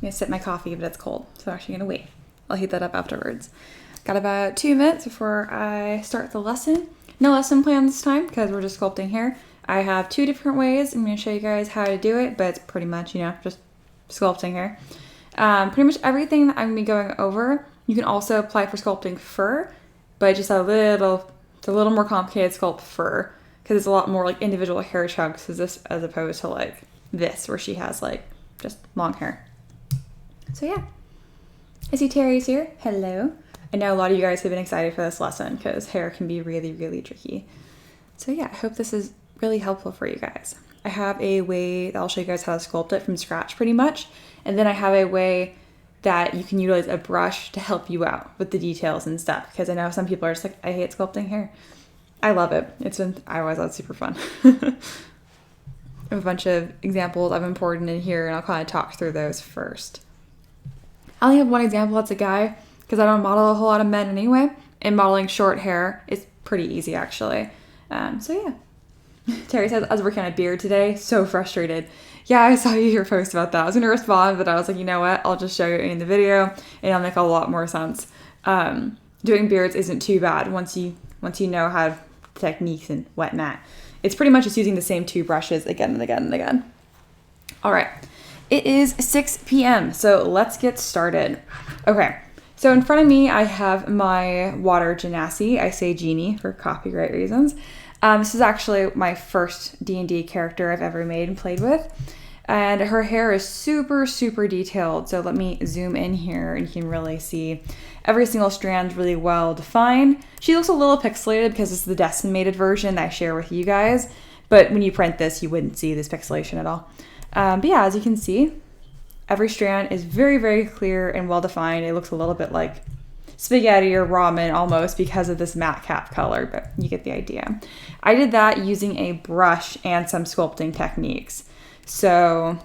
going to sip my coffee, but it's cold. So I'm actually going to wait. I'll heat that up afterwards. Got about 2 minutes before I start the lesson. No lesson plan this time because we're just sculpting hair. I have 2 different ways. I'm going to show you guys how to do it, but it's pretty much, just sculpting hair. Pretty much everything that I'm going to be going over, you can also apply for sculpting fur, but just it's a little more complicated sculpt fur because it's a lot more like individual hair chunks as opposed to like this where she has like just long hair. So yeah, I see Terry's here. Hello. I know a lot of you guys have been excited for this lesson because hair can be really, really tricky. So yeah, I hope this is really helpful for you guys. I have a way that I'll show you guys how to sculpt it from scratch pretty much. And then I have a way that you can utilize a brush to help you out with the details and stuff. Because I know some people are just like, I hate sculpting hair. I love it. I always thought it's super fun. I have a bunch of examples I've imported in here and I'll kind of talk through those first. I only have one example. That's a guy because I don't model a whole lot of men anyway. And modeling short hair is pretty easy actually. So yeah. Terry says, I was working on a beard today. So frustrated. Yeah, I saw your post about that. I was going to respond, but I was like, you know what? I'll just show you in the video and it'll make a lot more sense. Doing beards isn't too bad once you know how techniques and whatnot. It's pretty much just using the same 2 brushes again and again and again. All right. It is 6 p.m. So let's get started. Okay. So in front of me, I have my water genasi. I say genie for copyright reasons. This is actually my first D&D character I've ever made and played with. And her hair is super, super detailed. So let me zoom in here and you can really see every single strand really well defined. She looks a little pixelated because it's the decimated version that I share with you guys. But when you print this, you wouldn't see this pixelation at all. But yeah, as you can see, every strand is very, very clear and well defined. It looks a little bit like spaghetti or ramen almost because of this matte cap color, but you get the idea. I did that using a brush and some sculpting techniques. So,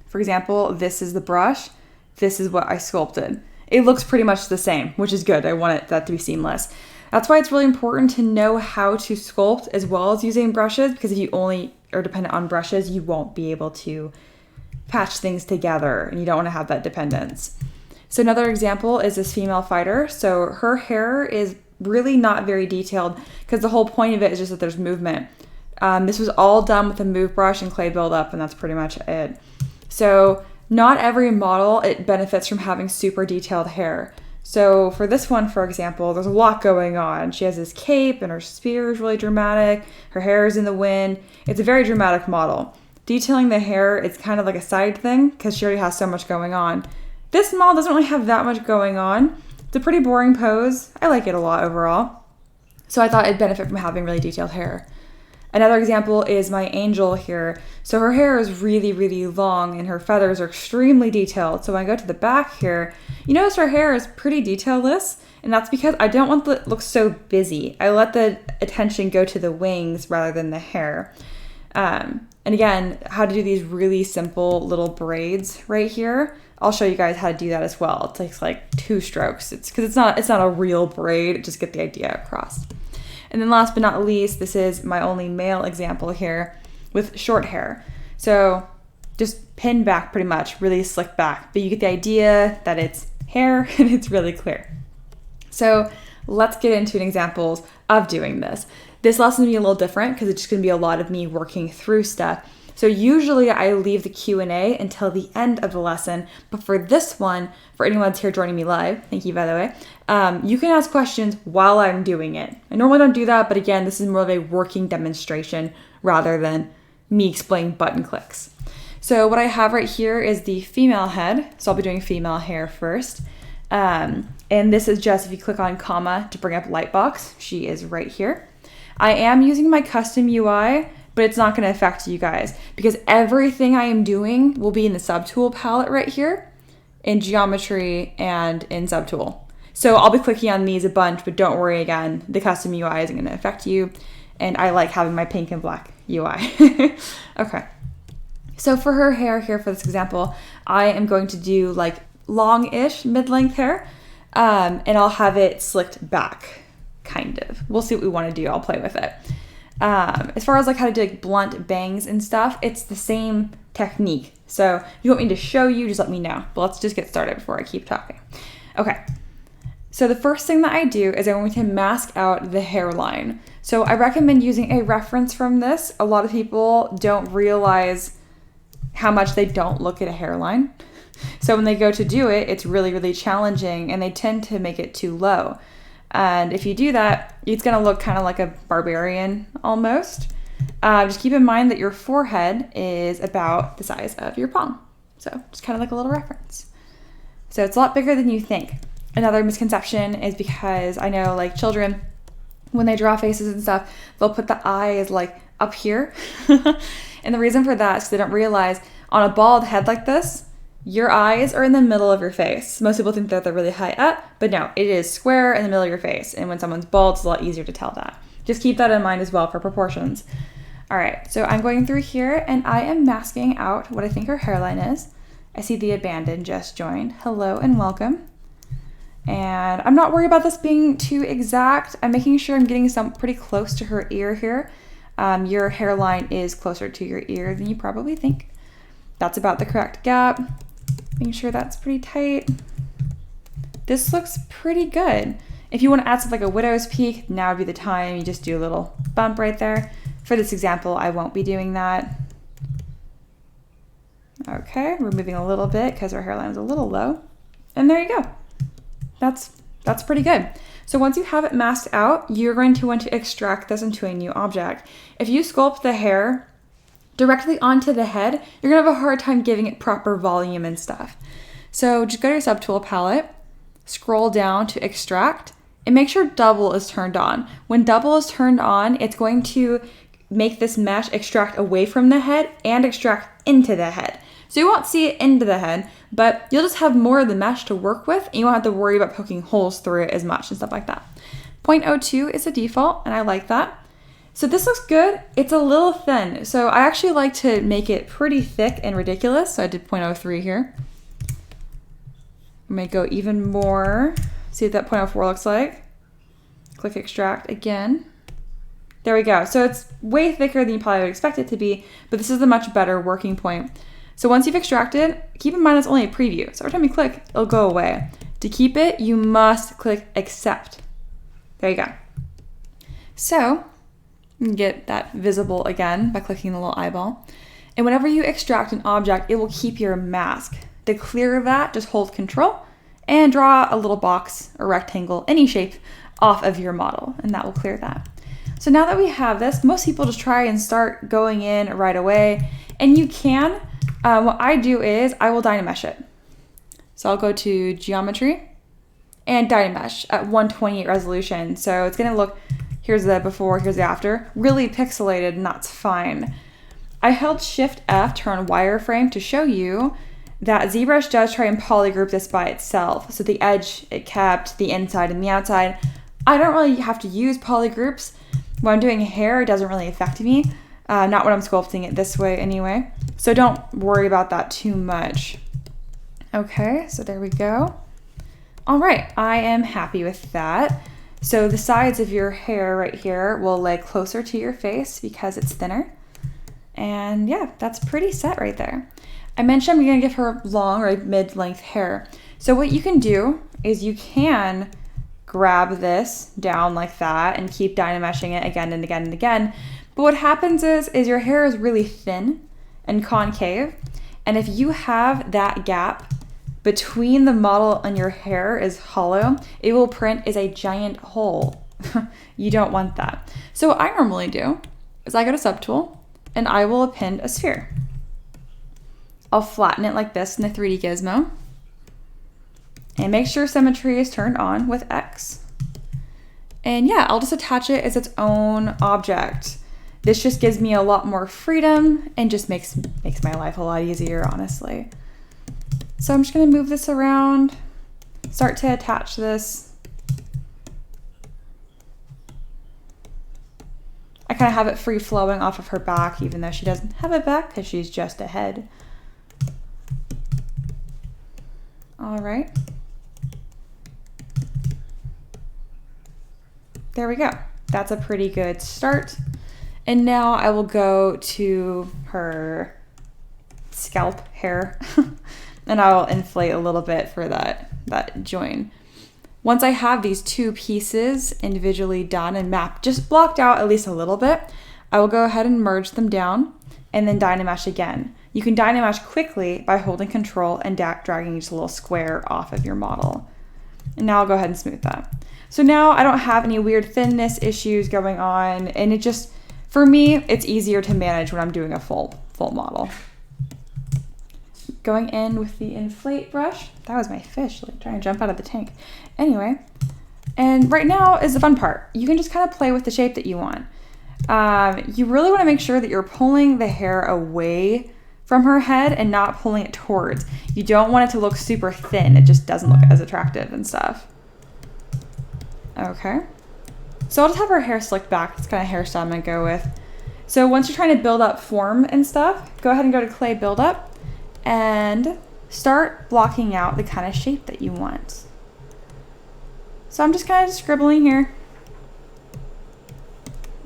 for example, this is the brush. This is what I sculpted. It looks pretty much the same, which is good. I want that to be seamless. That's why it's really important to know how to sculpt as well as using brushes, because if you only are dependent on brushes, you won't be able to patch things together, and you don't want to have that dependence. So another example is this female fighter. So her hair is really not very detailed because the whole point of it is just that there's movement. This was all done with a move brush and clay buildup, and that's pretty much it. So not every model, it benefits from having super detailed hair. So for this one, for example, there's a lot going on. She has this cape and her spear is really dramatic. Her hair is in the wind. It's a very dramatic model. Detailing the hair, it's kind of like a side thing because she already has so much going on. This model doesn't really have that much going on. It's a pretty boring pose. I like it a lot overall. So I thought it'd benefit from having really detailed hair. Another example is my angel here. So her hair is really, really long and her feathers are extremely detailed. So when I go to the back here, you notice her hair is pretty detailless, and that's because I don't want it to look so busy. I let the attention go to the wings rather than the hair. And again, how to do these really simple little braids right here. I'll show you guys how to do that as well. It takes like 2 strokes. It's because it's not a real braid. Just get the idea across. And then last but not least, this is my only male example here with short hair. So just pinned back pretty much, really slick back. But you get the idea that it's hair and it's really clear. So let's get into examples of doing this. This lesson will be a little different because it's just going to be a lot of me working through stuff. So usually I leave the Q&A until the end of the lesson, but for this one, for anyone that's here joining me live, thank you by the way, you can ask questions while I'm doing it. I normally don't do that, but again, this is more of a working demonstration rather than me explaining button clicks. So what I have right here is the female head, so I'll be doing female hair first. And this is just if you click on comma to bring up Lightbox, she is right here. I am using my custom UI, but it's not going to affect you guys because everything I am doing will be in the subtool palette right here in geometry and in subtool. So I'll be clicking on these a bunch, but don't worry again, the custom UI isn't going to affect you. And I like having my pink and black UI. Okay. So for her hair here, for this example, I am going to do like long-ish mid-length hair, and I'll have it slicked back, kind of. We'll see what we want to do. I'll play with it. As far as like how to do like blunt bangs and stuff, it's the same technique. So if you want me to show you, just let me know. But let's just get started before I keep talking. Okay. So the first thing that I do is I'm going to mask out the hairline. So I recommend using a reference from this. A lot of people don't realize how much they don't look at a hairline. So when they go to do it, it's really, really challenging and they tend to make it too low. And if you do that, it's going to look kind of like a barbarian almost. Just keep in mind that your forehead is about the size of your palm. So just kind of like a little reference. So it's a lot bigger than you think. Another misconception is because I know like children, when they draw faces and stuff, they'll put the eyes like up here. And the reason for that is they don't realize on a bald head like this, your eyes are in the middle of your face. Most people think that they're really high up, but no, it is square in the middle of your face. And when someone's bald, it's a lot easier to tell that. Just keep that in mind as well for proportions. All right, so I'm going through here and I am masking out what I think her hairline is. I see the abandoned just joined. Hello and welcome. And I'm not worried about this being too exact. I'm making sure I'm getting some pretty close to her ear here. Your hairline is closer to your ear than you probably think. That's about the correct gap. Making sure that's pretty tight. This looks pretty good. If you want to add something like a widow's peak, now would be the time. You just do a little bump right there. For this example, I won't be doing that. Okay, we're moving a little bit because our hairline is a little low. And there you go. That's pretty good. So once you have it masked out, you're going to want to extract this into a new object. If you sculpt the hair directly onto the head, you're gonna have a hard time giving it proper volume and stuff. So just go to your subtool palette, scroll down to extract, and make sure double is turned on. When double is turned on, it's going to make this mesh extract away from the head and extract into the head. So you won't see it into the head, but you'll just have more of the mesh to work with and you won't have to worry about poking holes through it as much and stuff like that. 0.02 is the default and I like that. So this looks good. It's a little thin. So I actually like to make it pretty thick and ridiculous. So I did 0.03 here. I'm gonna go even more. See what that 0.04 looks like. Click extract again. There we go. So it's way thicker than you probably would expect it to be, but this is a much better working point. So once you've extracted, keep in mind it's only a preview. So every time you click, it'll go away. To keep it, you must click accept. There you go. So you can get that visible again by clicking the little eyeball. And whenever you extract an object, it will keep your mask. To clear that, just hold Control and draw a little box or rectangle, any shape, off of your model, and that will clear that. So now that we have this, most people just try and start going in right away, and you can. What I do is I will Dynamesh it. So I'll go to Geometry and Dynamesh at 128 resolution. So it's gonna look, here's the before, here's the after, really pixelated, and that's fine. I held Shift F to run wireframe to show you that ZBrush does try and polygroup this by itself. So the edge, it kept, the inside and the outside. I don't really have to use polygroups. When I'm doing hair, it doesn't really affect me. Not when I'm sculpting it this way anyway. So don't worry about that too much. Okay, so there we go. All right, I am happy with that. So the sides of your hair right here will lay closer to your face because it's thinner. And yeah, that's pretty set right there. I mentioned I'm gonna give her long or mid-length hair. So what you can do is you can grab this down like that and keep Dynameshing it again and again and again. But what happens is your hair is really thin and concave. And if you have that gap between the model and your hair is hollow, it will print as a giant hole. You don't want that. So what I normally do is I go to Subtool and I will append a sphere. I'll flatten it like this in the 3D gizmo. And make sure symmetry is turned on with X. And yeah, I'll just attach it as its own object. This just gives me a lot more freedom and just makes my life a lot easier, honestly. So I'm just gonna move this around, start to attach this. I kind of have it free flowing off of her back, even though she doesn't have a back because she's just a head. All right. There we go. That's a pretty good start. And now I will go to her scalp hair. And I'll inflate a little bit for that join. Once I have these two pieces individually done and mapped, just blocked out at least a little bit, I will go ahead and merge them down and then Dynamesh again. You can Dynamesh quickly by holding Control and dragging each little square off of your model. And now I'll go ahead and smooth that. So now I don't have any weird thinness issues going on, and it just, for me, it's easier to manage when I'm doing a full model. Going in with the inflate brush. That was my fish, like trying to jump out of the tank. Anyway, and right now is the fun part. You can just kind of play with the shape that you want. You really want to make sure that you're pulling the hair away from her head and not pulling it towards. You don't want it to look super thin. It just doesn't look as attractive and stuff. Okay. So I'll just have her hair slicked back. That's kind of hairstyle I'm going to go with. So once you're trying to build up form and stuff, go ahead and go to clay buildup and start blocking out the kind of shape that you want. So I'm just kind of scribbling here.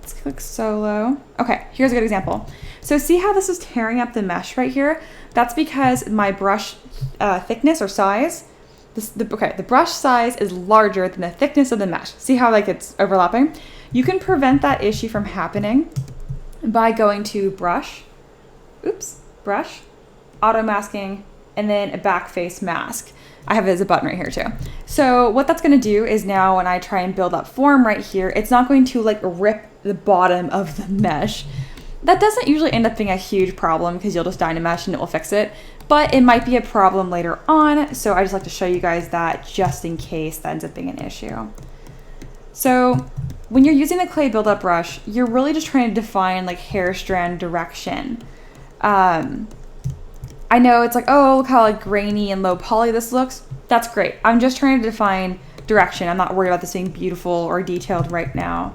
Let's click solo. Okay, here's a good example. So see how this is tearing up the mesh right here? That's because my brush thickness or size, the brush size is larger than the thickness of the mesh. See how like it's overlapping? You can prevent that issue from happening by going to brush, auto masking, and then a back face mask. I have it as a button right here too. So what that's gonna do is now when I try and build up form right here, it's not going to like rip the bottom of the mesh. That doesn't usually end up being a huge problem because you'll just Dynamesh and it will fix it, but it might be a problem later on. So I just like to show you guys that just in case that ends up being an issue. So when you're using the clay buildup brush, you're really just trying to define like hair strand direction. I know it's like, oh, look how like grainy and low poly this looks. That's great. I'm just trying to define direction. I'm not worried about this being beautiful or detailed right now.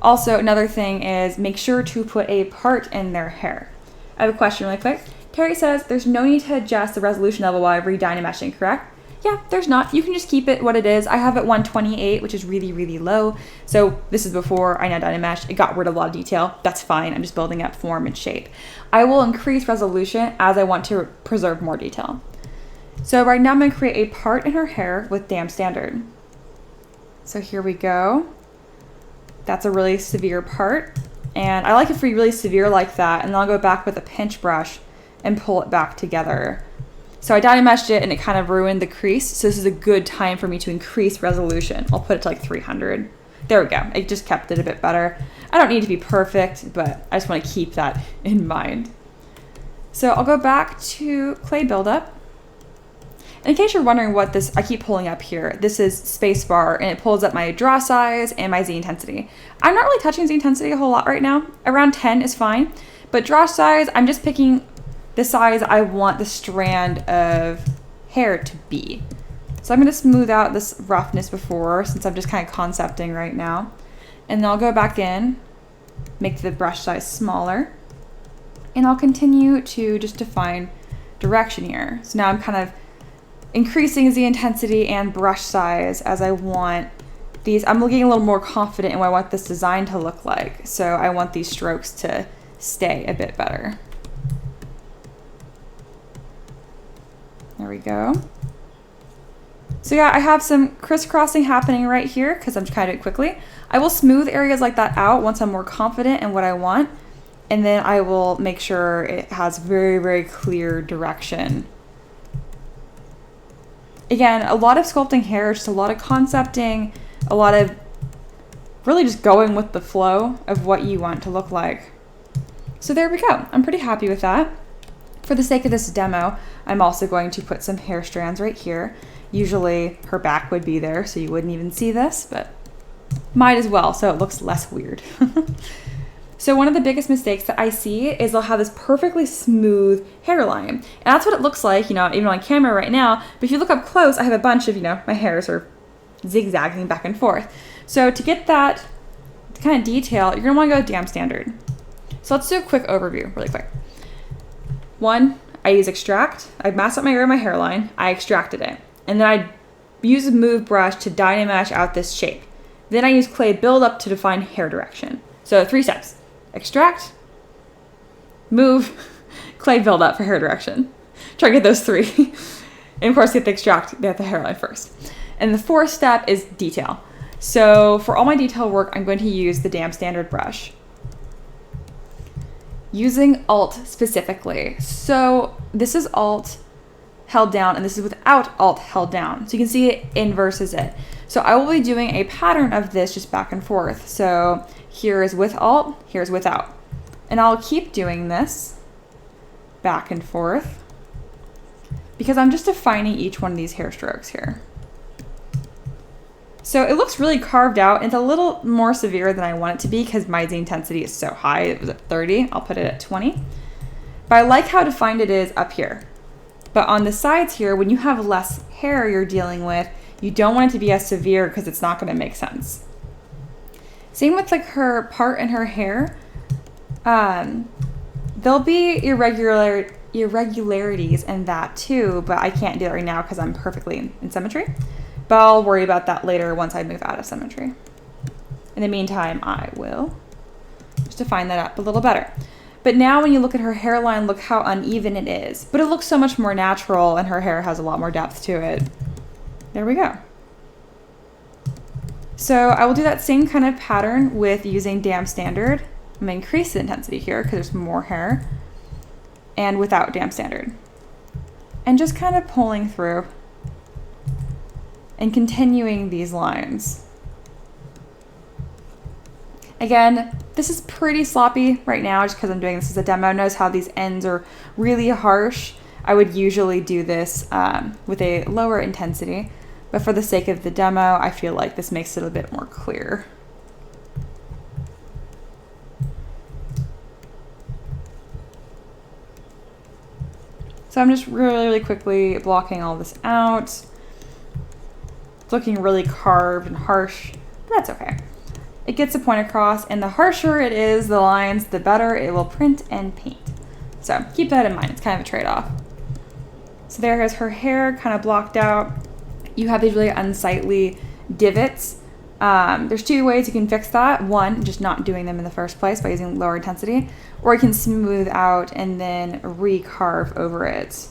Also, another thing is make sure to put a part in their hair. I have a question really quick. Terry says there's no need to adjust the resolution level while re-Dynameshing, correct? Yeah, there's not. You can just keep it what it is. I have it 128, which is really, really low. So this is before I now Dynamesh. It got rid of a lot of detail. That's fine. I'm just building up form and shape. I will increase resolution as I want to preserve more detail. So right now I'm going to create a part in her hair with Dam Standard. So here we go. That's a really severe part. And I like it for really severe like that. And then I'll go back with a pinch brush and pull it back together. So I Dynameshed it and it kind of ruined the crease. So this is a good time for me to increase resolution. I'll put it to like 300. There we go. It just kept it a bit better. I don't need to be perfect, but I just want to keep that in mind. So I'll go back to clay buildup. In case you're wondering what this, I keep pulling up here. This is spacebar and it pulls up my draw size and my Z intensity. I'm not really touching Z intensity a whole lot right now. Around 10 is fine, but draw size, I'm just picking the size I want the strand of hair to be. So I'm going to smooth out this roughness before, since I'm just kind of concepting right now. And then I'll go back in, make the brush size smaller, and I'll continue to just define direction here. So now I'm kind of increasing the intensity and brush size as I want these. I'm looking a little more confident in what I want this design to look like. So I want these strokes to stay a bit better. There we go. So yeah, I have some crisscrossing happening right here because I'm trying to do it quickly. I will smooth areas like that out once I'm more confident in what I want. And then I will make sure it has very, very clear direction. Again, a lot of sculpting hair, just a lot of concepting, a lot of really just going with the flow of what you want to look like. So there we go. I'm pretty happy with that. For the sake of this demo, I'm also going to put some hair strands right here. Usually her back would be there, so you wouldn't even see this, but might as well, so it looks less weird. So one of the biggest mistakes that I see is they'll have this perfectly smooth hairline. And that's what it looks like, you know, even on camera right now. But if you look up close, I have a bunch of, you know, my hairs are zigzagging back and forth. So to get that kind of detail, you're gonna wanna go Dam Standard. So let's do a quick overview really quick. One, I use extract. I masked up my area of my hairline. I extracted it. And then I use a move brush to Dynamesh out this shape. Then I use clay buildup to define hair direction. So 3 steps. Extract, move, clay buildup for hair direction. Try to get those 3. And of course, get the hairline first. And the 4th step is detail. So for all my detail work, I'm going to use the Damn Standard brush. Using Alt specifically. So this is Alt held down, and this is without Alt held down. So you can see it inverses it. So I will be doing a pattern of this just back and forth. So here is with Alt, here's without. And I'll keep doing this back and forth because I'm just defining each one of these hair strokes here. So it looks really carved out. It's a little more severe than I want it to be because my Z intensity is so high. It was at 30. I'll put it at 20. But I like how defined it is up here. But on the sides here, when you have less hair you're dealing with, you don't want it to be as severe because it's not going to make sense. Same with like her part in her hair. There'll be irregularities in that too, but I can't do it right now because I'm perfectly in symmetry. But I'll worry about that later once I move out of symmetry. In the meantime, I will just define that up a little better. But now when you look at her hairline, look how uneven it is. But it looks so much more natural and her hair has a lot more depth to it. There we go. So I will do that same kind of pattern with using Damn Standard. I'm going to increase the intensity here because there's more hair. And without Damn Standard. And just kind of pulling through. And continuing these lines. Again, this is pretty sloppy right now just because I'm doing this as a demo. Notice how these ends are really harsh. I would usually do this with a lower intensity, but for the sake of the demo, I feel like this makes it a bit more clear. So I'm just really quickly blocking all this out. It's looking really carved and harsh, but that's okay. It gets the point across, and the harsher it is, the lines, the better it will print and paint. So keep that in mind. It's kind of a trade-off. So there is her hair kind of blocked out. You have these really unsightly divots. There's 2 ways you can fix that. One, just not doing them in the first place by using lower intensity, or you can smooth out and then recarve over it.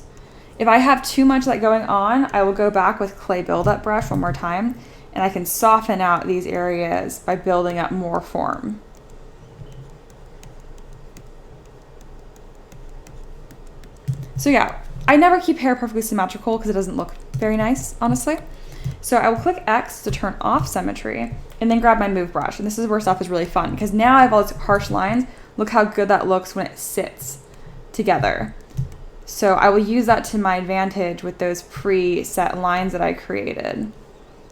If I have too much of that going on, I will go back with clay buildup brush one more time, and I can soften out these areas by building up more form. So yeah, I never keep hair perfectly symmetrical because it doesn't look very nice, honestly. So I will click X to turn off symmetry and then grab my move brush. And this is where stuff is really fun because now I have all these harsh lines. Look how good that looks when it sits together. So I will use that to my advantage with those preset lines that I created.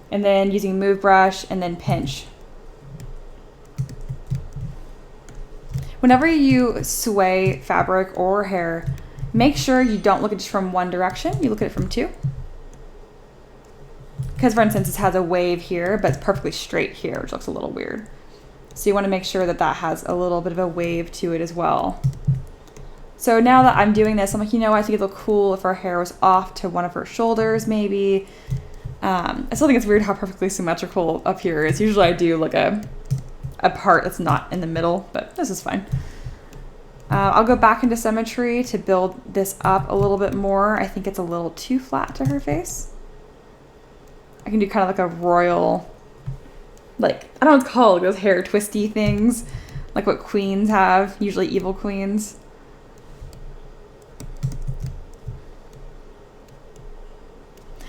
And then using move brush and then pinch. Whenever you sway fabric or hair, make sure you don't look at it just from one direction. You look at it from 2. Because for instance, this has a wave here, but it's perfectly straight here, which looks a little weird. So you want to make sure that that has a little bit of a wave to it as well. So now that I'm doing this, I'm like, you know, I think it'd look cool if her hair was off to one of her shoulders, maybe. I still think it's weird how perfectly symmetrical up here is. Usually I do like a part that's not in the middle, but this is fine. I'll go back into symmetry to build this up a little bit more. I think it's a little too flat to her face. I can do kind of like a royal, like, I don't know what it's called, those hair twisty things, like what queens have, usually evil queens.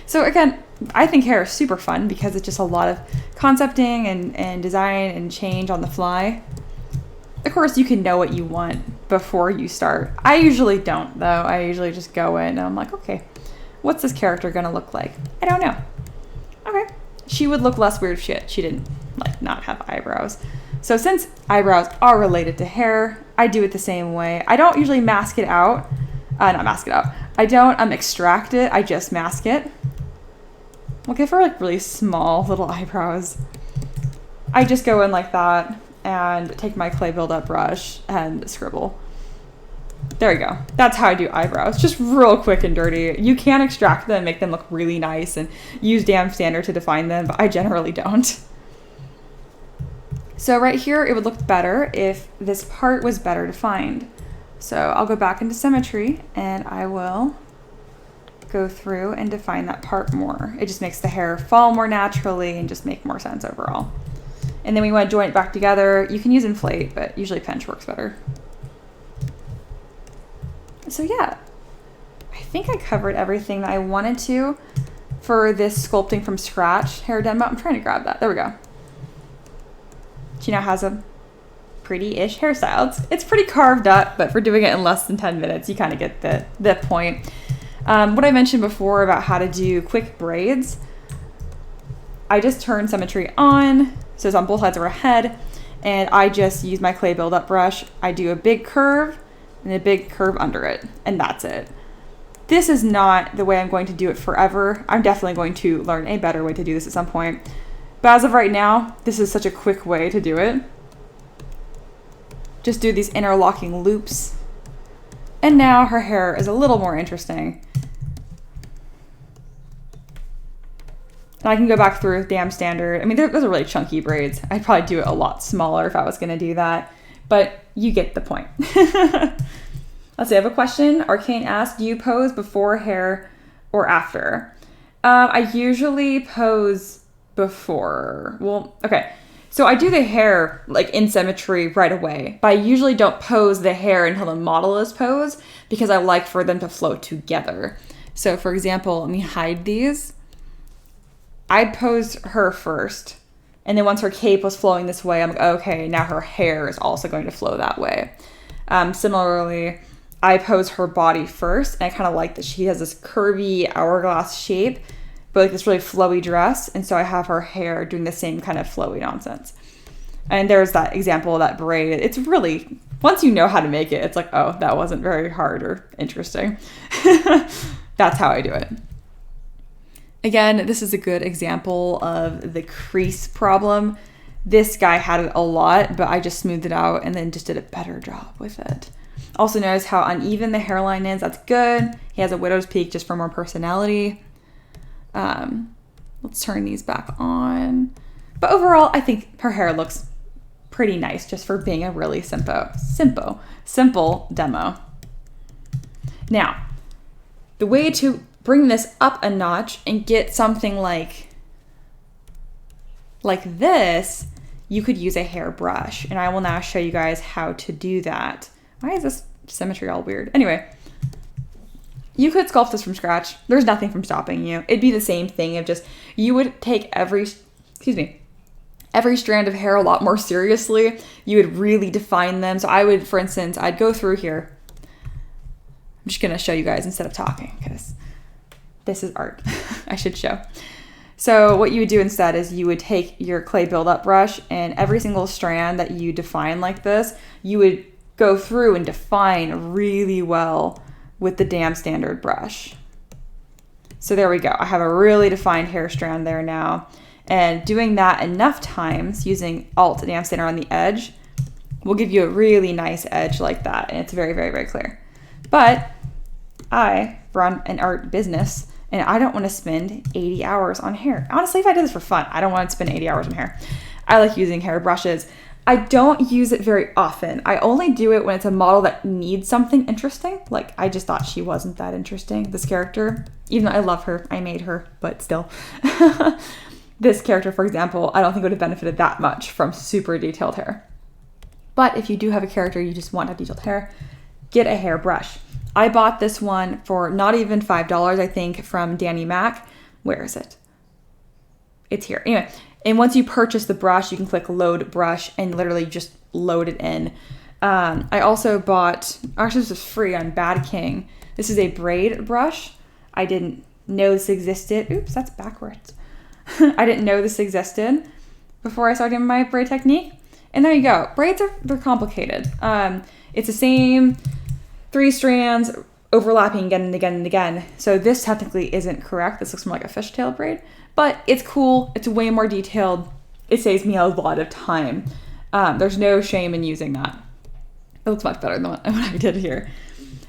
So again, I think hair is super fun because it's just a lot of concepting and design and change on the fly. Of course, you can know what you want before you start. I usually don't, though. I usually just go in and I'm like, okay, what's this character gonna look like? I don't know. Okay. She would look less weird if she didn't, like, not have eyebrows. So since eyebrows are related to hair, I do it the same way. I don't usually mask it out. Not mask it out. I don't extract it. I just mask it. We'll give her like really small little eyebrows. I just go in like that and take my clay buildup brush and scribble. There you go. That's how I do eyebrows. Just real quick and dirty. You can extract them, make them look really nice, and use Damn Standard to define them, but I generally don't. So right here, it would look better if this part was better defined. So I'll go back into symmetry and I will go through and define that part more. It just makes the hair fall more naturally and just make more sense overall. And then we want to join it back together. You can use inflate, but usually pinch works better. So yeah, I think I covered everything that I wanted to for this sculpting from scratch hair demo. I'm trying to grab that. There we go. She now has a pretty-ish hairstyle. It's pretty carved up, but for doing it in less than 10 minutes, you kind of get the point. What I mentioned before about how to do quick braids, I just turned symmetry on, so it's on both sides of her head, and I just use my clay build-up brush. I do a big curve and a big curve under it, and that's it. This is not the way I'm going to do it forever. I'm definitely going to learn a better way to do this at some point. But as of right now, this is such a quick way to do it. Just do these interlocking loops. And now her hair is a little more interesting. And I can go back through Dam Standard. I mean, those are really chunky braids. I'd probably do it a lot smaller if I was going to do that. But you get the point. Let's see, I have a question. Arcane asked, do you pose before hair or after? I usually pose before. Well, okay. So I do the hair like in symmetry right away, but I usually don't pose the hair until the model is posed because I like for them to flow together. So for example, let me hide these. I'd pose her first, and then once her cape was flowing this way, I'm like, okay, now her hair is also going to flow that way. Similarly, I pose her body first, and I kind of like that she has this curvy hourglass shape, but like this really flowy dress, and so I have her hair doing the same kind of flowy nonsense. And there's that example of that braid. It's really, once you know how to make it, it's like, oh, that wasn't very hard or interesting. That's how I do it. Again, this is a good example of the crease problem. This guy had it a lot, but I just smoothed it out and then just did a better job with it. Also notice how uneven the hairline is. That's good. He has a widow's peak just for more personality. Let's turn these back on. But overall, I think her hair looks pretty nice just for being a really simple demo. Now, the way to bring this up a notch and get something like this, you could use a hairbrush. And I will now show you guys how to do that. Why is this symmetry all weird? Anyway, you could sculpt this from scratch. There's nothing from stopping you. It'd be the same thing of just, you would take every strand of hair a lot more seriously. You would really define them. So I would, for instance, I'd go through here. I'm just gonna show you guys instead of talking because this is art. I should show. So what you would do instead is you would take your clay buildup brush, and every single strand that you define like this, you would go through and define really well with the Dam Standard brush. So there we go. I have a really defined hair strand there now. And doing that enough times using Alt Dam Standard on the edge will give you a really nice edge like that. And it's very, very, very clear. But I run an art business and I don't want to spend 80 hours on hair. Honestly, if I did this for fun, I don't want to spend 80 hours on hair. I like using hair brushes. I don't use it very often. I only do it when it's a model that needs something interesting. Like, I just thought she wasn't that interesting, this character. Even though I love her, I made her, but still. This character, for example, I don't think would have benefited that much from super detailed hair. But if you do have a character you just want to have detailed hair, get a hairbrush. I bought this one for not even $5, I think, from Danny Mac. Where is it? It's here. Anyway, and once you purchase the brush, you can click load brush and literally just load it in. I also bought, actually this was free on Bad King. This is a braid brush. I didn't know this existed. Oops, that's backwards. I didn't know this existed before I started my braid technique. And there you go. Braids they're complicated. It's the same 3 strands overlapping again and again and again. So this technically isn't correct. This looks more like a fishtail braid, but it's cool. It's way more detailed. It saves me a lot of time. There's no shame in using that. It looks much better than what I did here.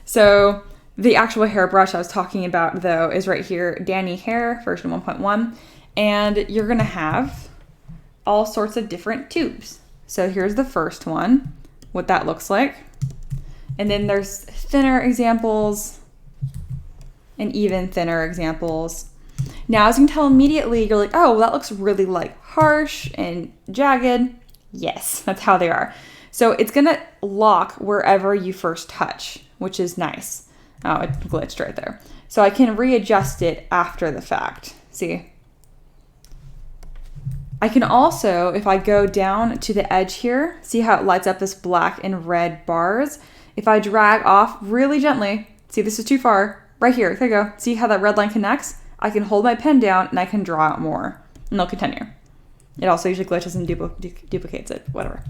So the actual hairbrush I was talking about though is right here, Danny Hair version 1.1. And you're gonna have all sorts of different tubes. So here's the first one, what that looks like. And then there's thinner examples and even thinner examples. Now, as you can tell immediately, you're like, oh, well, that looks really like harsh and jagged. Yes, that's how they are. So it's gonna lock wherever you first touch, which is nice. Oh, it glitched right there. So I can readjust it after the fact. See? I can also, if I go down to the edge here, see how it lights up this black and red bars? If I drag off really gently, see this is too far, right here, there you go. See how that red line connects? I can hold my pen down and I can draw out more, and they'll continue. It also usually glitches and duplicates it, whatever.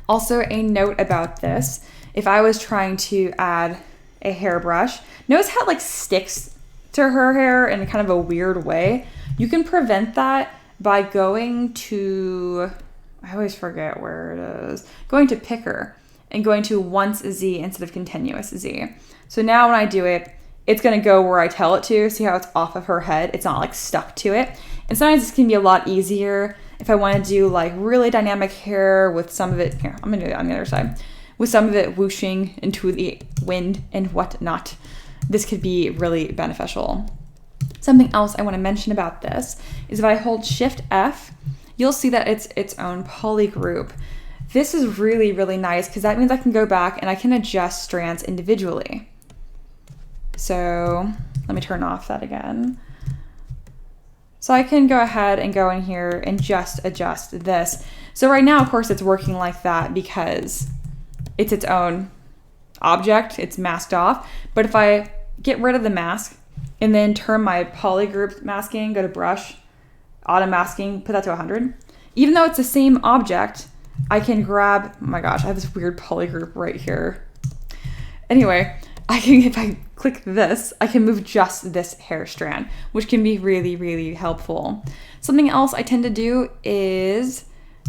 Also, a note about this, if I was trying to add a hairbrush, notice how it like sticks to her hair in kind of a weird way. You can prevent that by going to, I always forget where it is, going to picker and going to once Z instead of continuous Z. So now when I do it, it's gonna go where I tell it to. See how it's off of her head? It's not like stuck to it. And sometimes this can be a lot easier if I wanna do like really dynamic hair with some of it, here, I'm gonna do it on the other side, with some of it whooshing into the wind and whatnot. This could be really beneficial. Something else I want to mention about this is if I hold Shift F, you'll see that it's its own poly group. This is really, really nice because that means I can go back and I can adjust strands individually. So let me turn off that again. So I can go ahead and go in here and just adjust this. So right now, of course, it's working like that because it's its own object, it's masked off. But if I get rid of the mask and then turn my poly group masking, go to brush, auto masking, put that to 100. Even though it's the same object, I can grab, oh my gosh, I have this weird poly group right here. Anyway, I can, if I click this, I can move just this hair strand, which can be really, really helpful. Something else I tend to do is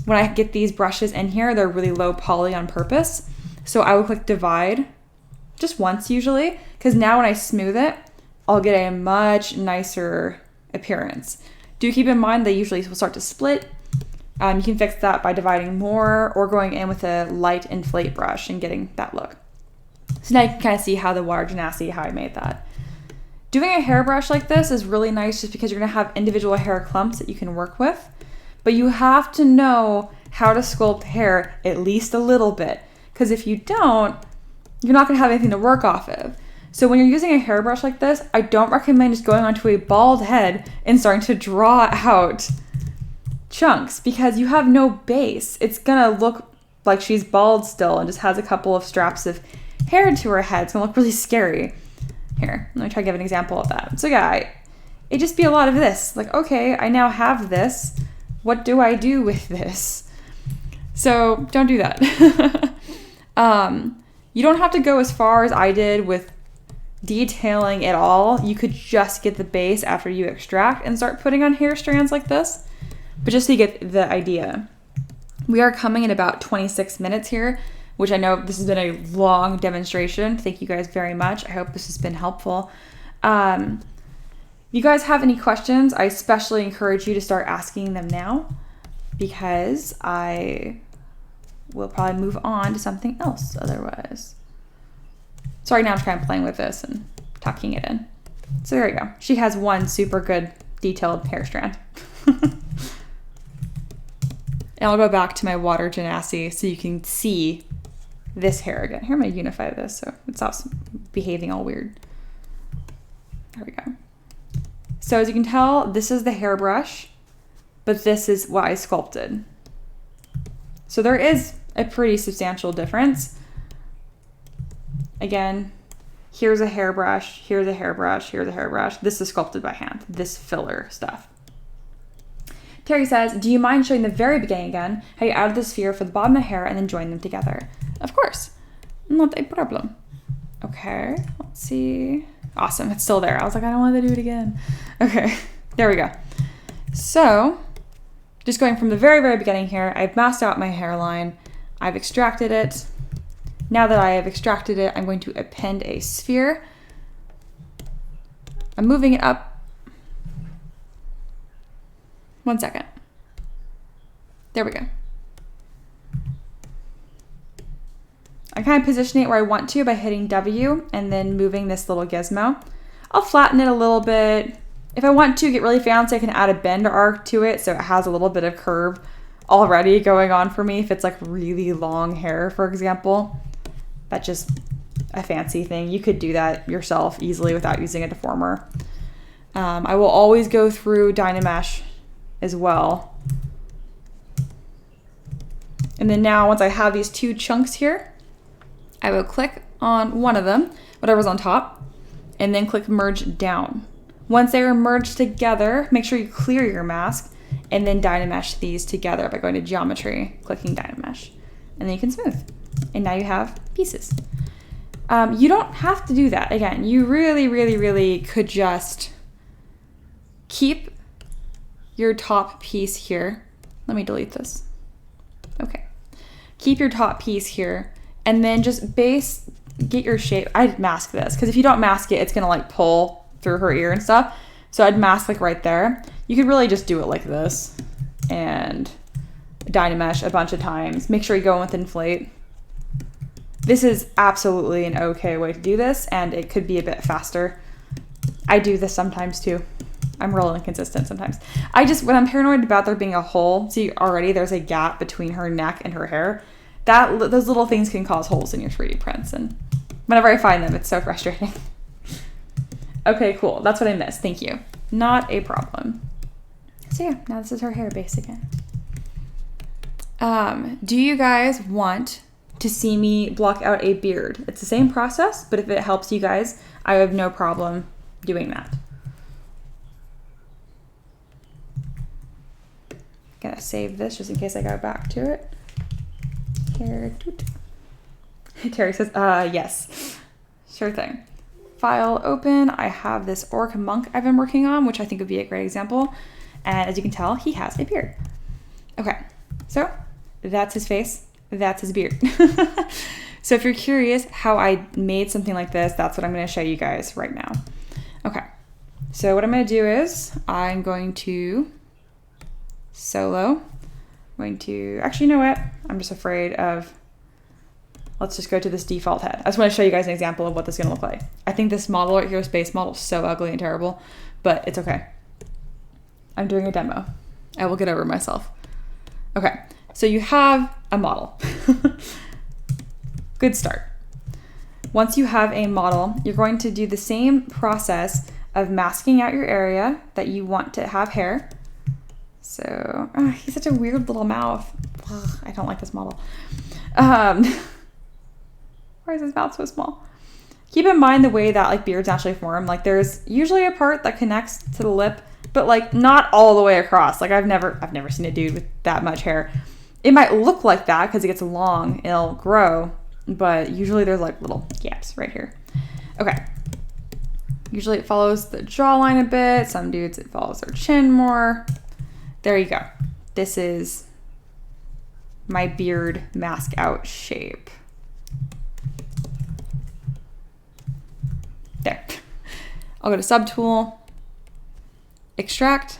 when I get these brushes in here, they're really low poly on purpose. So I will click divide just once usually, because now when I smooth it, I'll get a much nicer appearance. Do keep in mind they usually will start to split. You can fix that by dividing more or going in with a light inflate brush and getting that look. So now you can kind of see how the water genacity, how I made that. Doing a hairbrush like this is really nice just because you're gonna have individual hair clumps that you can work with, but you have to know how to sculpt hair at least a little bit, because if you don't, you're not gonna have anything to work off of. So when you're using a hairbrush like this, I don't recommend just going onto a bald head and starting to draw out chunks because you have no base. It's gonna look like she's bald still and just has a couple of straps of hair to her head. It's gonna look really scary. Here, let me try to give an example of that. So yeah, it'd just be a lot of this. Like, okay, I now have this. What do I do with this? So don't do that. You don't have to go as far as I did with detailing it all. You could just get the base after you extract and start putting on hair strands like this. But just so you get the idea. We are coming in about 26 minutes here, which I know this has been a long demonstration. Thank you guys very much. I hope this has been helpful. If you guys have any questions, I especially encourage you to start asking them now because I will probably move on to something else otherwise. So right now I'm kind of playing with this and tucking it in. So there you go. She has one super good detailed hair strand. And I'll go back to my water genacity so you can see this hair again. Here I'm gonna unify this so it stops behaving all weird. There we go. So as you can tell, this is the hairbrush, but this is what I sculpted. So there is a pretty substantial difference. Again, here's a hairbrush, here's a hairbrush, here's a hairbrush. This is sculpted by hand, this filler stuff. Terry says, do you mind showing the very beginning again, how you added the sphere for the bottom of the hair and then joined them together? Of course, not a problem. Okay, let's see. Awesome, it's still there. I was like, I don't want to do it again. Okay, there we go. So, just going from the very, very beginning here, I've masked out my hairline. I've extracted it. Now that I have extracted it, I'm going to append a sphere. I'm moving it up. 1 second. There we go. I kind kind of positioning it where I want to by hitting W and then moving this little gizmo. I'll flatten it a little bit. If I want to get really fancy, I can add a bend arc to it so it has a little bit of curve already going on for me if it's like really long hair, for example. That's just a fancy thing. You could do that yourself easily without using a deformer. I will always go through Dynamesh as well. And then now once I have these two chunks here, I will click on one of them, whatever's on top, and then click merge down. Once they are merged together, make sure you clear your mask and then Dynamesh these together by going to geometry, clicking Dynamesh, and then you can smooth. And now you have pieces. You don't have to do that. Again, you really could just keep your top piece here. Let me delete this. Okay. Keep your top piece here and then just get your shape. I'd mask this because if you don't mask it, it's gonna like pull through her ear and stuff. So I'd mask like right there. You could really just do it like this and Dynamesh a bunch of times. Make sure you go in with inflate. This is absolutely an okay way to do this, and it could be a bit faster. I do this sometimes too. I'm real inconsistent sometimes. When I'm paranoid about there being a hole, see already there's a gap between her neck and her hair. Those little things can cause holes in your 3D prints, and whenever I find them, it's so frustrating. Okay, cool. That's what I missed. Thank you. Not a problem. So yeah, now this is her hair base again. Do you guys want to see me block out a beard? It's the same process, but if it helps you guys, I have no problem doing that. Gonna save this just in case I go back to it. Here. Terry says, yes, sure thing. File open. I have this orc monk I've been working on, which I think would be a great example. And as you can tell, he has a beard. Okay, so that's his face. That's his beard. So if you're curious how I made something like this, that's what I'm going to show you guys right now. Okay, so what I'm going to do is I'm going to actually, you know what? I'm just afraid of, let's just go to this default head. I just want to show you guys an example of what this is going to look like. I think this model right here, space model, is so ugly and terrible, but it's okay. I'm doing a demo. I will get over myself. Okay, so you have a model. Good start. Once you have a model, you're going to do the same process of masking out your area that you want to have hair. So, he's such a weird little mouth. Ugh, I don't like this model. Why is his mouth so small? Keep in mind the way that like beards naturally form. Like there's usually a part that connects to the lip, but like not all the way across. Like I've never seen a dude with that much hair. It might look like that because it gets long, it'll grow, but usually there's like little gaps right here. Okay. Usually it follows the jawline a bit. Some dudes, it follows their chin more. There you go. This is my beard mask out shape. There. I'll go to subtool, extract,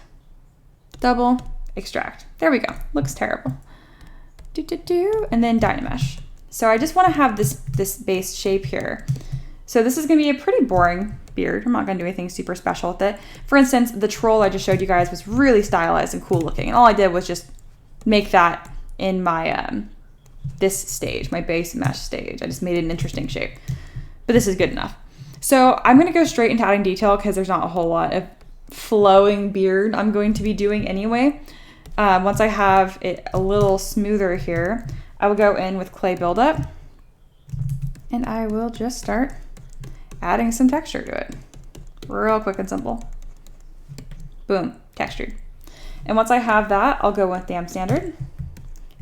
double, extract. There we go. Looks terrible. And then Dynamesh. So I just want to have this base shape here. So this is going to be a pretty boring beard. I'm not going to do anything super special with it. For instance, the troll I just showed you guys was really stylized and cool looking. And all I did was just make that in my, this stage, my base mesh stage. I just made it an interesting shape. But this is good enough. So I'm going to go straight into adding detail because there's not a whole lot of flowing beard I'm going to be doing anyway. Once I have it a little smoother here, I will go in with clay buildup and I will just start adding some texture to it. Real quick and simple. Boom, textured. And once I have that, I'll go with damp standard.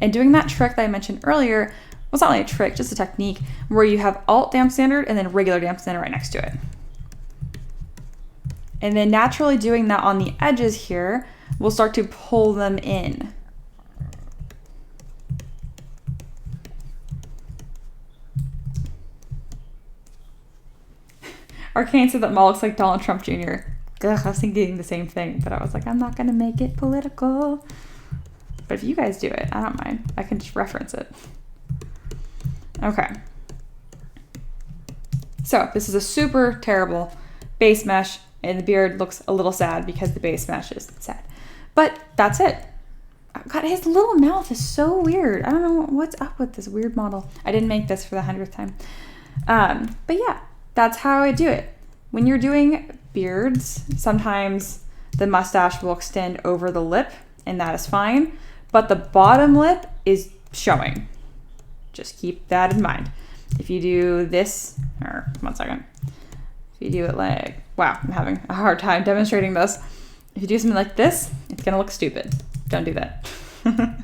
And doing that trick that I mentioned earlier, well, it's not really a trick, just a technique where you have alt damp standard and then regular damp standard right next to it. And then naturally doing that on the edges here, we'll start to pull them in. Arcane said that Maul looks like Donald Trump Jr. Ugh, I was thinking the same thing, but I was like, I'm not gonna make it political. But if you guys do it, I don't mind. I can just reference it. Okay. So this is a super terrible base mesh, and the beard looks a little sad because the base mesh is sad. But that's it. God, his little mouth is so weird. I don't know what's up with this weird model. I didn't make this for the 100th time. But yeah, that's how I do it. When you're doing beards, sometimes the mustache will extend over the lip, and that is fine. But the bottom lip is showing. Just keep that in mind. If you do this, or 1 second. If you do it like, wow, I'm having a hard time demonstrating this. If you do something like this, it's gonna look stupid. Don't do that. But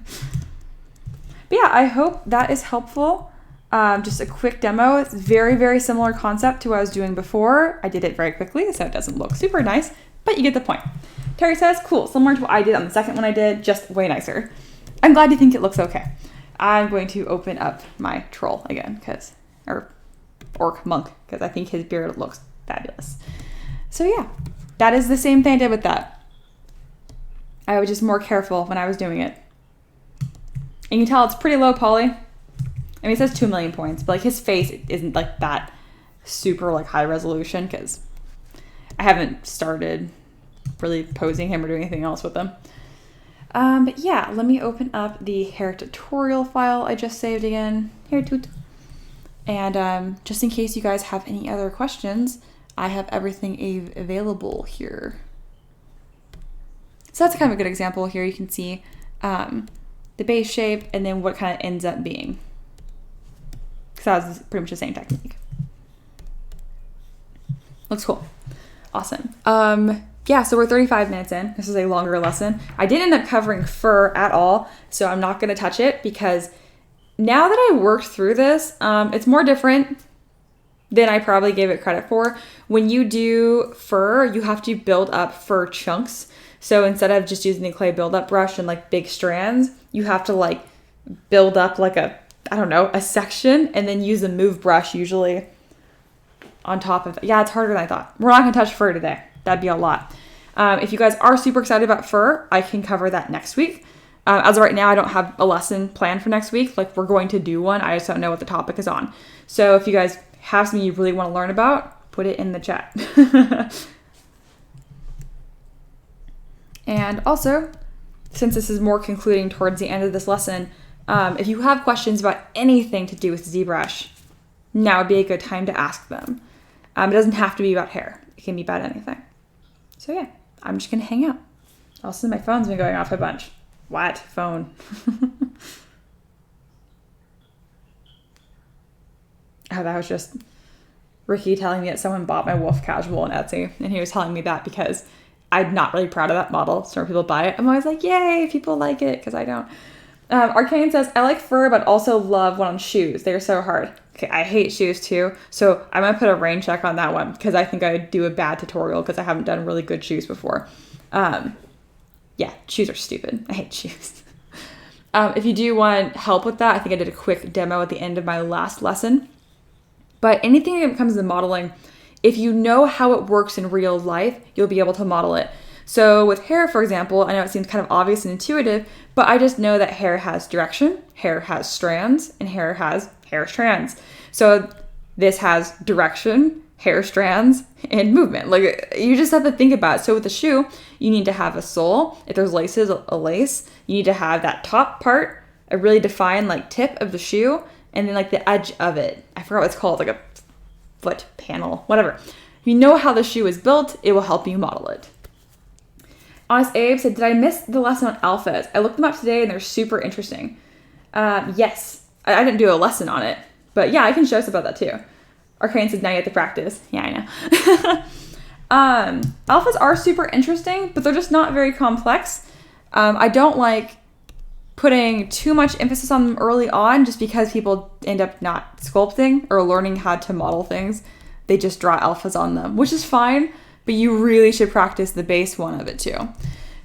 yeah, I hope that is helpful. Just a quick demo. It's very, very similar concept to what I was doing before. I did it very quickly, so it doesn't look super nice, but you get the point. Terry says, cool, similar to what I did on the second one I did, just way nicer. I'm glad you think it looks okay. I'm going to open up my troll again, or orc monk, because I think his beard looks fabulous. So yeah, that is the same thing I did with that. I was just more careful when I was doing it. And you can tell it's pretty low poly. I mean, it says 2 million points, but like his face isn't like that super like high resolution because I haven't started really posing him or doing anything else with him. But yeah, let me open up the hair tutorial file I just saved again. Hair toot. And just in case you guys have any other questions, I have everything available here. So that's kind of a good example here. You can see the base shape and then what kind of ends up being. Because that was pretty much the same technique. Looks cool. Awesome. Yeah, so we're 35 minutes in. This is a longer lesson. I didn't end up covering fur at all, so I'm not going to touch it because now that I worked through this, it's more different than I probably gave it credit for. When you do fur, you have to build up fur chunks. So instead of just using the clay buildup brush and like big strands, you have to like build up like a section and then use a move brush usually on top of it. Yeah, it's harder than I thought. We're not gonna touch fur today. That'd be a lot. If you guys are super excited about fur, I can cover that next week. As of right now, I don't have a lesson planned for next week. Like we're going to do one. I just don't know what the topic is on. So if you guys have something you really want to learn about, put it in the chat. And also, since this is more concluding towards the end of this lesson, if you have questions about anything to do with ZBrush, now would be a good time to ask them. It doesn't have to be about hair. It can be about anything. So yeah, I'm just gonna hang out. Also, my phone's been going off a bunch. What? Phone. Oh, that was just Ricky telling me that someone bought my wolf casual on Etsy, and he was telling me that because I'm not really proud of that model. So when people buy it, I'm always like, yay, people like it, because I don't. Arcane says, I like fur, but also love one on shoes. They're so hard. Okay, I hate shoes too. So I'm going to put a rain check on that one because I think I would do a bad tutorial because I haven't done really good shoes before. Yeah, shoes are stupid. I hate shoes. If you do want help with that, I think I did a quick demo at the end of my last lesson. But anything that comes to modeling, if you know how it works in real life, you'll be able to model it. So with hair, for example, I know it seems kind of obvious and intuitive, but I just know that hair has direction, hair has strands, and hair has hair strands. So this has direction, hair strands, and movement. Like you just have to think about it. So with the shoe, you need to have a sole. If there's laces, a lace. You need to have that top part, a really defined like tip of the shoe, and then like the edge of it. I forgot what it's called, like a foot panel, whatever. If you know how the shoe is built, it will help you model it. Honest Abe said, did I miss the lesson on alphas? I looked them up today and they're super interesting. Yes, I didn't do a lesson on it, but yeah, I can show us about that too. Arcane said, now you have to practice. Yeah, I know. Alphas are super interesting, but they're just not very complex. I don't like putting too much emphasis on them early on just because people end up not sculpting or learning how to model things. They just draw alphas on them, which is fine, but you really should practice the base one of it too.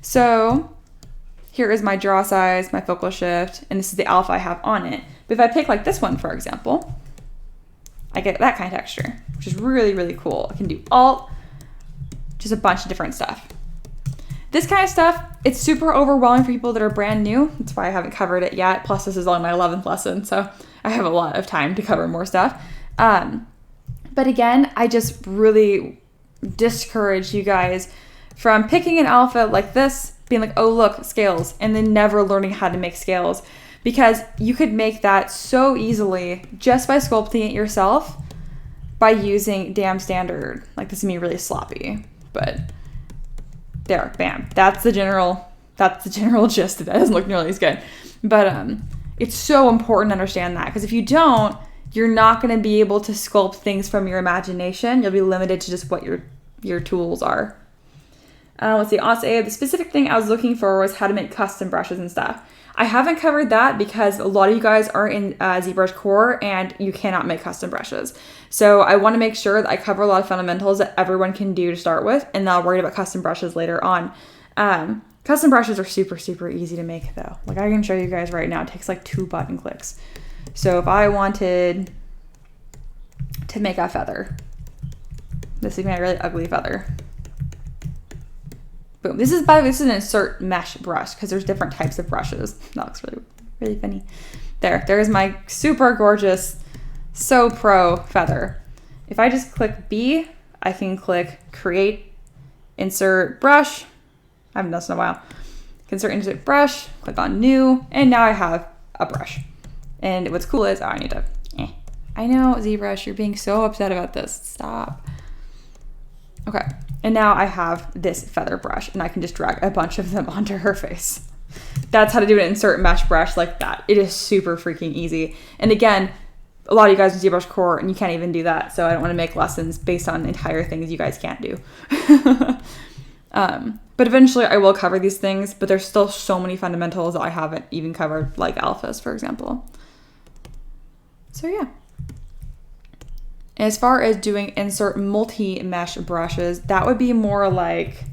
So here is my draw size, my focal shift, and this is the alpha I have on it. But if I pick like this one, for example, I get that kind of texture, which is really, really cool. I can do alt, just a bunch of different stuff. This kind of stuff, it's super overwhelming for people that are brand new. That's why I haven't covered it yet. Plus this is only my 11th lesson, so I have a lot of time to cover more stuff. But But again, I just really discourage you guys from picking an alpha like this, being like, oh, look, scales, and then never learning how to make scales. Because you could make that so easily just by sculpting it yourself by using damn standard. Like, this is me really sloppy, but there, bam. That's the general gist of it. It doesn't look nearly as good. But it's so important to understand that, because if you don't, you're not going to be able to sculpt things from your imagination. You'll be limited to just what your tools are. Let's see, the specific thing I was looking for was how to make custom brushes and stuff. I haven't covered that because a lot of you guys are in ZBrush Core and you cannot make custom brushes. So I want to make sure that I cover a lot of fundamentals that everyone can do to start with, and then I'll worry about custom brushes later on. Custom brushes are super, super easy to make though. Like, I can show you guys right now. It takes like 2 button clicks. So if I wanted to make a feather, this is my really ugly feather. Boom. This is an insert mesh brush because there's different types of brushes. That looks really, really funny. There's my super gorgeous, so pro feather. If I just click B, I can click create, insert brush. I haven't done this in a while. Insert brush, click on new, and now I have a brush. And what's cool is, I know, ZBrush, you're being so upset about this. Stop. Okay. And now I have this feather brush, and I can just drag a bunch of them onto her face. That's how to do an insert mesh brush like that. It is super freaking easy. And again, a lot of you guys use ZBrush Core, and you can't even do that. So I don't want to make lessons based on entire things you guys can't do. But eventually I will cover these things, but there's still so many fundamentals that I haven't even covered, like alphas, for example. So yeah. As far as doing insert multi-mesh brushes, that would be more like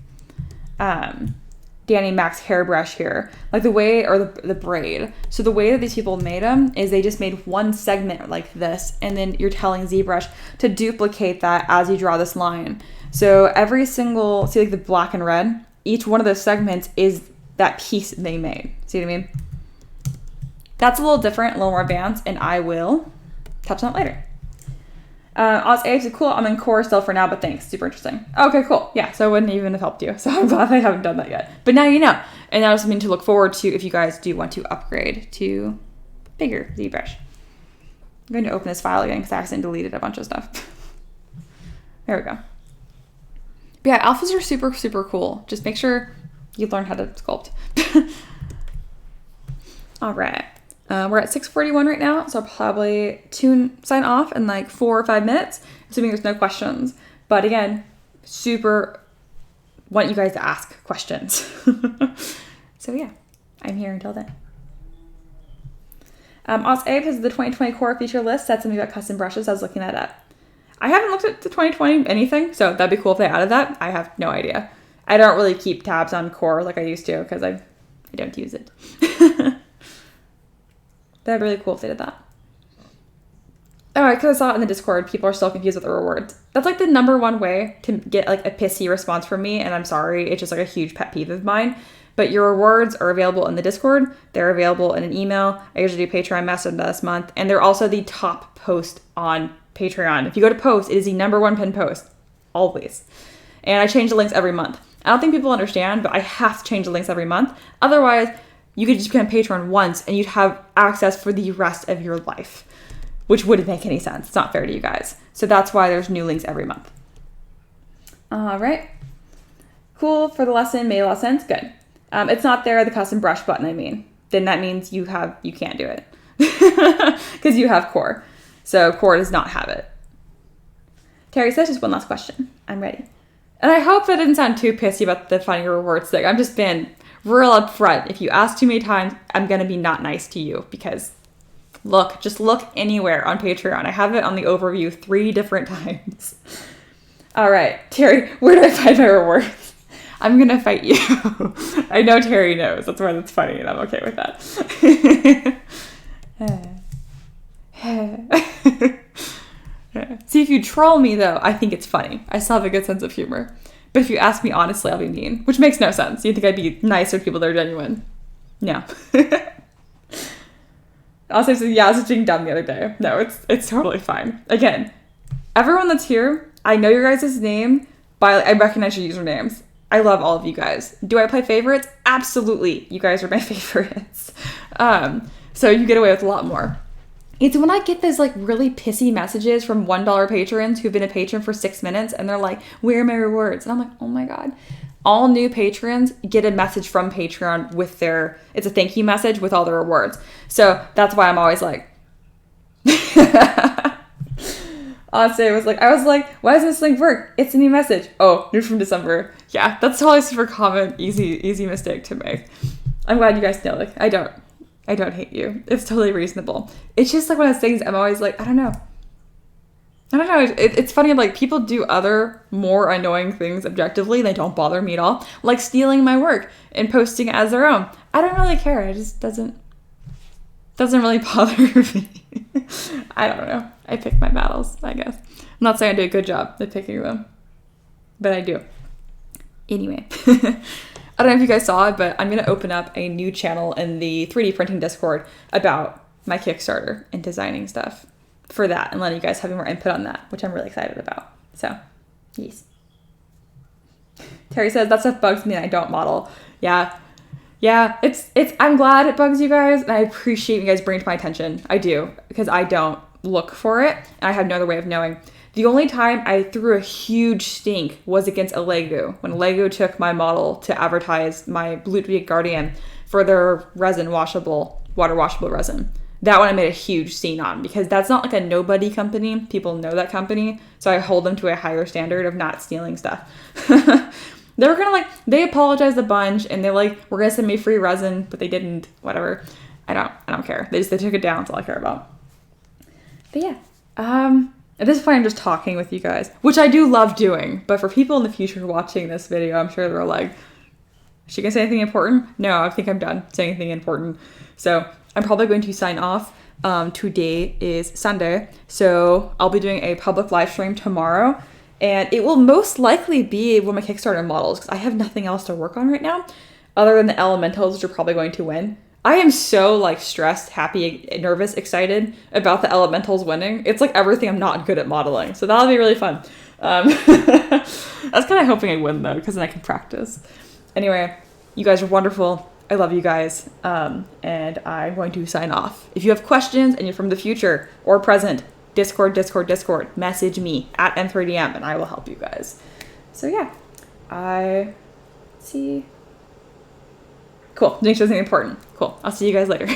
Danny Mac's hairbrush here. Like the way, or the braid. So the way that these people made them is they just made one segment like this, and then you're telling ZBrush to duplicate that as you draw this line. So every single, see like the black and red, each one of those segments is that piece they made. See what I mean? That's a little different, a little more advanced, and I will touch on that later. Oz cool. I'm in core still for now, but thanks. Super interesting. Okay, cool. Yeah, so I wouldn't even have helped you. So I'm glad I haven't done that yet. But now you know. And that was something to look forward to if you guys do want to upgrade to bigger ZBrush. I'm going to open this file again because I accidentally deleted a bunch of stuff. There we go. But yeah, alphas are super, super cool. Just make sure you learn how to sculpt. All right. We're at 6:41 right now, so I'll probably sign off in like 4 or 5 minutes, assuming there's no questions. But again, super want you guys to ask questions. So yeah, I'm here until then. Abe has the 2020 core feature list. Said something about custom brushes. I was looking that up. I haven't looked at the 2020 anything, so that'd be cool if they added that. I have no idea. I don't really keep tabs on core like I used to because I don't use it. That'd be really cool if they did that. Alright, because I saw it in the Discord, people are still confused with the rewards. That's like the #1 way to get like a pissy response from me, and I'm sorry, it's just like a huge pet peeve of mine. But your rewards are available in the Discord, they're available in an email. I usually do Patreon message this month, and they're also the top post on Patreon. If you go to post, it is the #1 pinned post, always. And I change the links every month. I don't think people understand, but I have to change the links every month. Otherwise, you could just become a patron once and you'd have access for the rest of your life, which wouldn't make any sense. It's not fair to you guys. So that's why there's new links every month. All right. Cool for the lesson. Made a lot of sense. Good. It's not there, the custom brush button, I mean. Then that means you can't do it because you have core. So core does not have it. Terry says just one last question. I'm ready. And I hope that didn't sound too pissy about the funny rewards thing. I'm just being real upfront. If you ask too many times, I'm going to be not nice to you because just look anywhere on Patreon. I have it on the overview 3 different times. All right, Terry, where do I find my rewards? I'm going to fight you. I know Terry knows. That's why that's funny and I'm okay with that. See, if you troll me though, I think it's funny. I still have a good sense of humor. But if you ask me honestly, I'll be mean, which makes no sense. You'd think I'd be nice with people that are genuine. No. Also, yeah, I was just being dumb the other day. No, it's totally fine. Again, Everyone that's here, I know your guys' name, but I recognize your usernames. I love all of you guys. Do I play favorites? Absolutely. You guys are my favorites. So you get away with a lot more. It's when I get those like really pissy messages from $1 patrons who've been a patron for 6 minutes and they're like, where are my rewards? And I'm like, oh my God. All new patrons get a message from Patreon with it's a thank you message with all the rewards. So that's why I'm always like, honestly, I was like, why doesn't this link work? It's a new message. Oh, new from December. Yeah, that's totally super common, easy mistake to make. I'm glad you guys know. Like, I don't hate you. It's totally reasonable. It's just like one of those things I'm always like, I don't know. It's funny, like, people do other more annoying things objectively. They don't bother me at all. Like stealing my work and posting it as their own. I don't really care. It just doesn't really bother me. I don't know. I pick my battles, I guess. I'm not saying I do a good job at picking them, but I do. Anyway, I don't know if you guys saw it, but I'm going to open up a new channel in the 3D printing Discord about my Kickstarter and designing stuff for that and letting you guys have more input on that, which I'm really excited about. So, yes. Terry says, that stuff bugs me and I don't model. Yeah, it's I'm glad it bugs you guys, and I appreciate you guys bringing it to my attention. I do, because I don't look for it, and I have no other way of knowing. The only time I threw a huge stink was against a Lego, when Lego took my model to advertise my Ludwig Guardian for their resin water washable resin. That one I made a huge scene on, because that's not like a nobody company. People know that company, so I hold them to a higher standard of not stealing stuff. They were kind of they apologized a bunch, and they're like, we're gonna send me free resin, but they didn't. Whatever. I don't care. They took it down. That's all I care about. But yeah, at this point I'm just talking with you guys, which I do love doing. But for people in the future watching this video, I'm sure they're like, is she gonna say anything important? No, I think I'm done saying anything important. So I'm probably going to sign off. Today is Sunday, so I'll be doing a public live stream tomorrow. And it will most likely be one of my Kickstarter models, because I have nothing else to work on right now other than the elementals, which are probably going to win. I am so stressed, happy, nervous, excited about the elementals winning. It's like everything I'm not good at modeling. So that'll be really fun. I was kind of hoping I'd win though, because then I can practice. Anyway, you guys are wonderful. I love you guys. And I'm going to sign off. If you have questions and you're from the future or present, Discord, message me at N3DM and I will help you guys. So yeah, see. Cool. Make sure something important. Cool. I'll see you guys later.